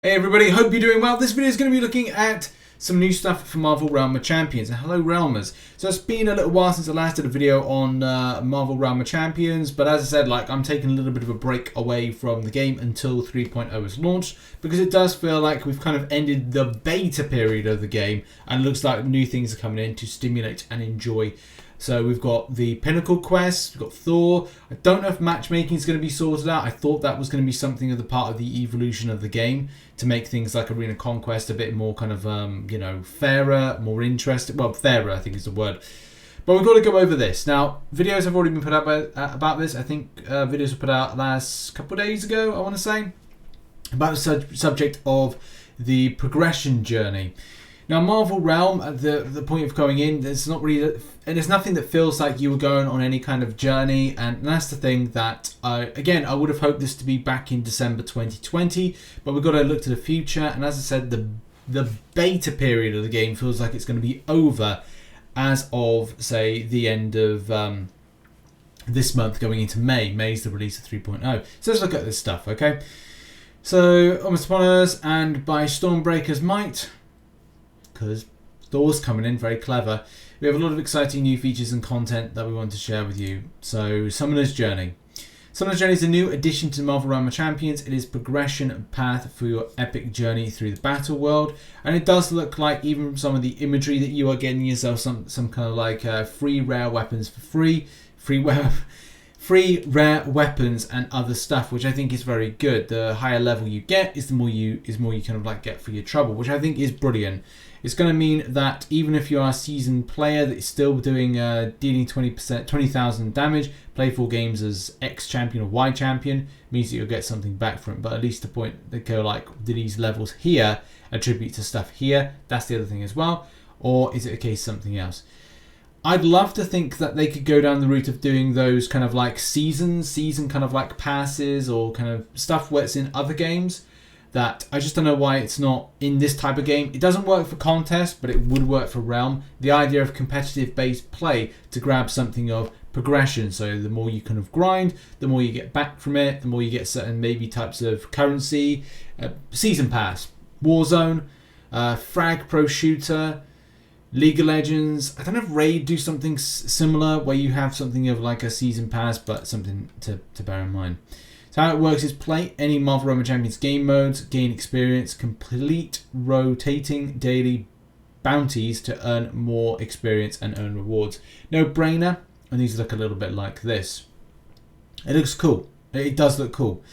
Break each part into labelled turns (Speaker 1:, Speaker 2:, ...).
Speaker 1: Hey everybody, hope you're doing well. This video is going to be looking at some new stuff for Marvel Realm of Champions. And hello Realmers. So it's been a little while since I last did a video on Marvel Realm of Champions, but as I said, I'm taking a little bit of a break away from the game until 3.0 is launched, because it does feel like we've kind of ended the beta period of the game and it looks like new things are coming in to stimulate and enjoy. So we've got the Pinnacle quest, we've got Thor. I don't know if matchmaking is going to be sorted out. I thought that was going to be something of the part of the evolution of the game to make things like Arena Conquest a bit more kind of, fairer, more interesting. Well, fairer, I think is the word. But we've got to go over this. Now, videos have already been put out about this. I think videos were put out last couple of days ago, I want to say, about the subject of the progression journey. Now, Marvel Realm, the point of going in, there's not really, and there's nothing that feels like you were going on any kind of journey, and that's the thing that, I would have hoped this to be back in December 2020, but we've got to look to the future, and as I said, the beta period of the game feels like it's going to be over as of, say, the end of this month going into May. May's the release of 3.0. So let's look at this stuff, okay? So, almost upon us, and by Stormbreaker's might, because Thor's coming in, very clever. We have a lot of exciting new features and content that we want to share with you. So, Summoner's Journey. Summoner's Journey is a new addition to Marvel Realm of Champions. It is progression path for your epic journey through the battle world. And it does look like, even from some of the imagery, that you are getting yourself some kind of like free rare weapons for free. Free rare weapons and other stuff, which I think is very good. The higher level you get is the more you kind of like get for your trouble, which I think is brilliant. It's going to mean that even if you are a seasoned player that is still doing dealing 20,000 damage, play 4 games as X champion or Y champion, means that you'll get something back from it. But at least the point they go like, do these levels here attribute to stuff here? That's the other thing as well. Or is it a case of something else? I'd love to think that they could go down the route of doing those kind of like season kind of like passes or kind of stuff where it's in other games. That I just don't know why it's not in this type of game. It doesn't work for contest, but it would work for Realm. The idea of competitive based play to grab something of progression. So the more you kind of grind, the more you get back from it, the more you get certain maybe types of currency. Season pass, Warzone, Frag Pro Shooter, League of Legends. I don't know if Raid do something similar where you have something of like a season pass, but something to bear in mind. So how it works is play any Marvel Realm of Champions game modes, gain experience, complete rotating daily bounties to earn more experience and earn rewards. No brainer, and these look a little bit like this. It looks cool. It does look cool.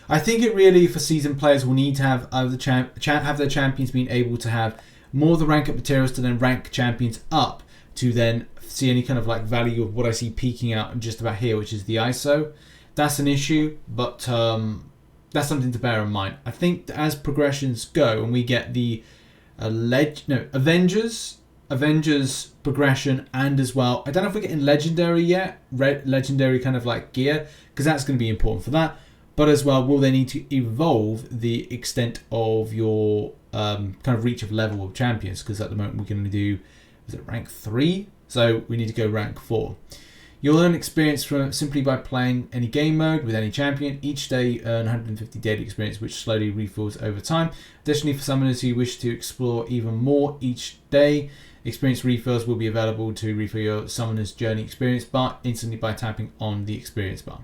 Speaker 1: I think it really, for seasoned players, will need to have have their champions being able to have more of the rank up materials to then rank champions up to then see any kind of like value of what I see peeking out just about here, which is the ISO. That's an issue, but that's something to bear in mind. I think that as progressions go and we get the Avengers progression, and as well, I don't know if we're getting Legendary yet, Legendary kind of like gear, because that's going to be important for that. But as well, will they need to evolve the extent of your kind of reach of level of champions? Because at the moment we're going to do, is it rank 3? So we need to go rank 4. You'll earn experience from simply by playing any game mode with any champion. Each day you earn 150 daily experience, which slowly refills over time. Additionally, for summoners who wish to explore even more each day, experience refills will be available to refill your summoner's journey experience bar instantly by tapping on the experience bar.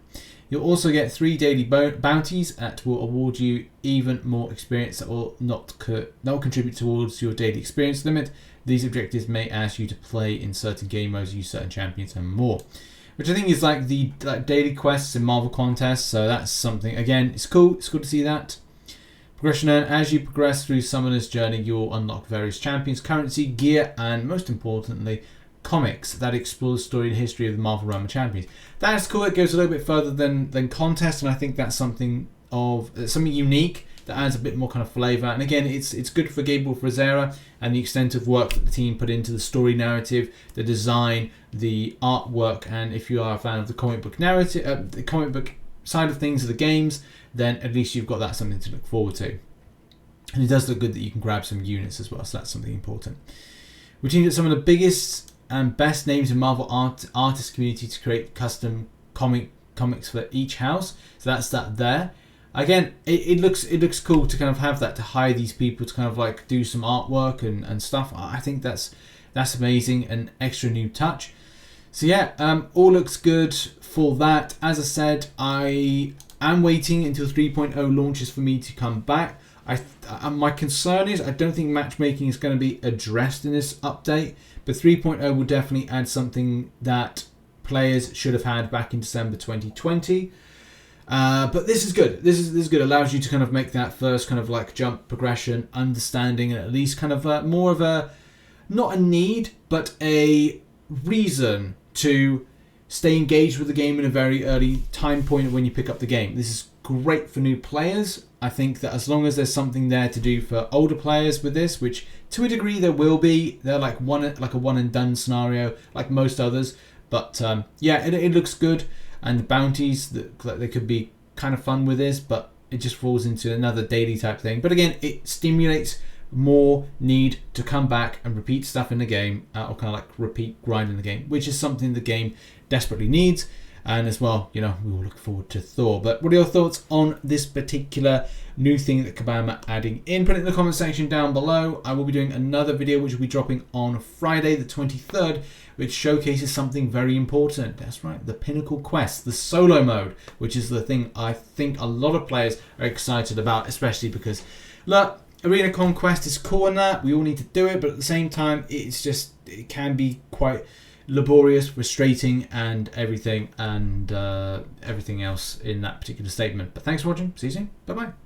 Speaker 1: You'll also get 3 daily bounties that will award you even more experience that will contribute towards your daily experience limit. These objectives may ask you to play in certain game modes, use certain champions, and more. Which I think is like the daily quests in Marvel contests. So that's something, again, it's cool. It's good to see that. Progression earned. As you progress through Summoner's Journey, you'll unlock various champions, currency, gear, and most importantly, comics that explore the story and history of the Marvel Realm of Champions. That's cool. It goes a little bit further than contest, and I think that's something unique that adds a bit more kind of flavour. And again, it's good for Gabriel Frazera and the extent of work that the team put into the story narrative, the design, the artwork. And if you are a fan of the comic book narrative, the comic book side of things of the games, then at least you've got that something to look forward to. And it does look good that you can grab some units as well, so that's something important. We teamed up some of the biggest and best names in Marvel artist community to create custom comics for each house. So that's that there. again, it looks cool to kind of have that, to hire these people to kind of like do some artwork and stuff. I think that's amazing, an extra new touch. So yeah, all looks good for that. As I said, I am waiting until 3.0 launches for me to come back. My concern is I don't think matchmaking is going to be addressed in this update, but 3.0 will definitely add something that players should have had back in December 2020. But this is good. This is good. It allows you to kind of make that first kind of like jump progression, understanding, and at least kind of more of a, not a need, but a reason to stay engaged with the game in a very early time point when you pick up the game. This is great for new players. I think that as long as there's something there to do for older players with this, which to a degree there will be, they're like a one and done scenario like most others. But yeah, it looks good, and the bounties that they could be kind of fun with this, but it just falls into another daily type thing. But again, it stimulates more need to come back and repeat stuff in the game, or kind of like repeat grind in the game, which is something the game desperately needs. And as well, you know, we will look forward to Thor. But what are your thoughts on this particular new thing that Kabam are adding in? Put it in the comment section down below. I will be doing another video which will be dropping on Friday the 23rd, which showcases something very important. That's right, the Pinnacle Quest, the solo mode, which is the thing I think a lot of players are excited about, especially because, look, Arena Conquest is cool in that. We all need to do it, but at the same time, it can be quite laborious, frustrating, and everything else in that particular statement. But thanks for watching. See you soon. Bye bye.